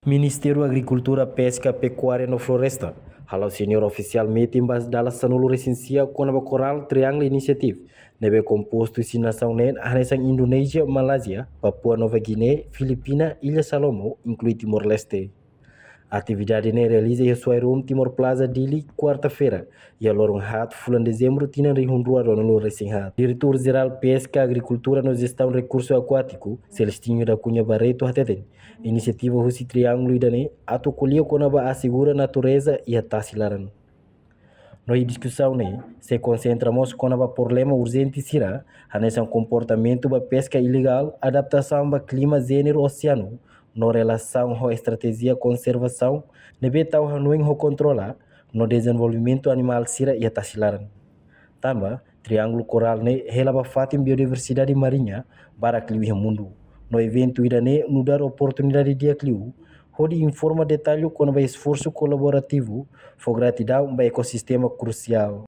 Ministério Agricultura, Pesca, Pecuária e Floresta. Halau senior oficialmente embas dalam sanulu resensia Konaba Coral Triangle Initiative. Nebe composto si nação nen hanesang Indonesia, Malaysia, Papua Nova Guiné, Filipina, Ilha Salomo, inclui Timor-Leste. A atividade ne realiza em sua room Timor Plaza Dili quarta-feira e a lorong hat fulan dezembro tina rihundua no recém-hat. Diretor-geral Pesca, Agricultura e Gestão Recurso Aquático, Celestinho da Cunha Barreto hateten. Inisiativa Husi Triângulo idane atu colheu conaba assegura natureza e a tasilaran. Na discussão ne se concentramos conaba problema urgente sira, hanesan comportamento ba pesca ilegal, adaptação ba clima gênero oceano, no relação com estratégia conservação, nebe tau hanuing ho controlar no desenvolvimento animal sira e a tasilaran. Tamba, Triângulo Coral ne relava fatim biodiversidade marinha para clio mundo. No evento irane nos dar oportunidade de clio, onde informa detalhe quando vai esforço colaborativo, for gratidão para ecossistema crucial.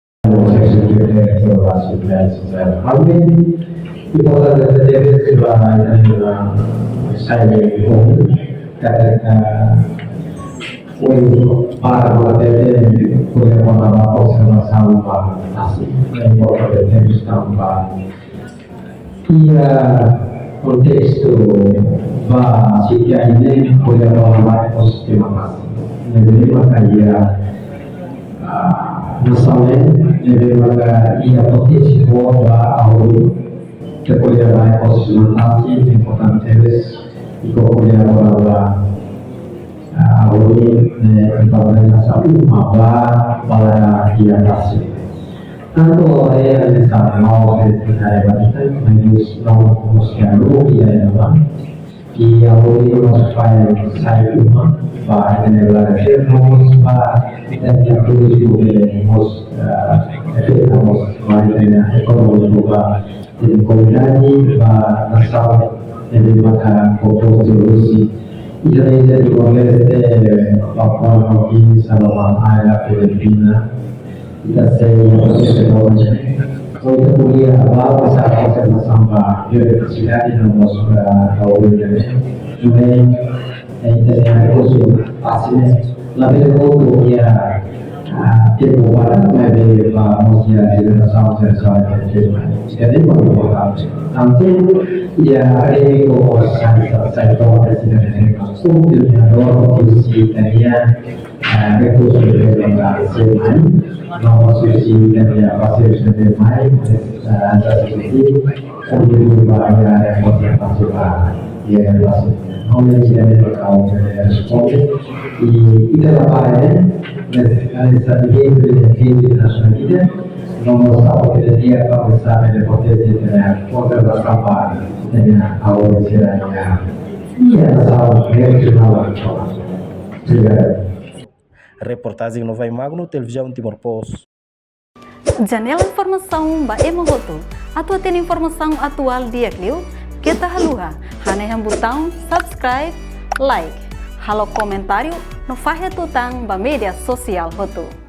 Para poder poder montar observação assim, importante também. E contexto va sitiap ini boleh melawan ekosistem masing. Jadi makanya misalnya jadi maka ia potensi bahwa ahli kemudian ekosistem masing importante itu boleh melawan ahli kepada satu pada dia masing. Tanto oleh alisar mau saya bagikan menjadi nomor sekian dia yang dia boleh masukkan saya rumah bahwa adalah nomor dan yang perlu diubah mus efek mus dengan ekonomi juga dan komunikasi asal dari maka komposisi Indonesia juga mesti Papua Nova Guinea, Sarawak, Filipina. Kita untuk kuliah awal besar bersama biodiversitas di nomor tahun ini yang khusus pastinya lebih untuk ya kebuaran dari manusia di dalam sesuatu jadi berubah nanti ya resiko sektor presiden untuk menurut dunia recursos de nomor susi dan ya pasir sudah mai ada seperti untuk bahaya yang konservasi ya masuk oleh jadi berkau respon di kita lapangan dan strategi internasional kita nomor satu kita dia akan bersama dengan potensi dengan konservasi dengan awal istilahnya iya sama regional juga. Reportagem no Vai Magno, Televisão Timor-Post. Janela informação ba emohoto. Atau tem informação atual dia kliu, kita haluha. Haneham botão subscribe, like. Halo comentário no fahe tutang ba media sosial hoto.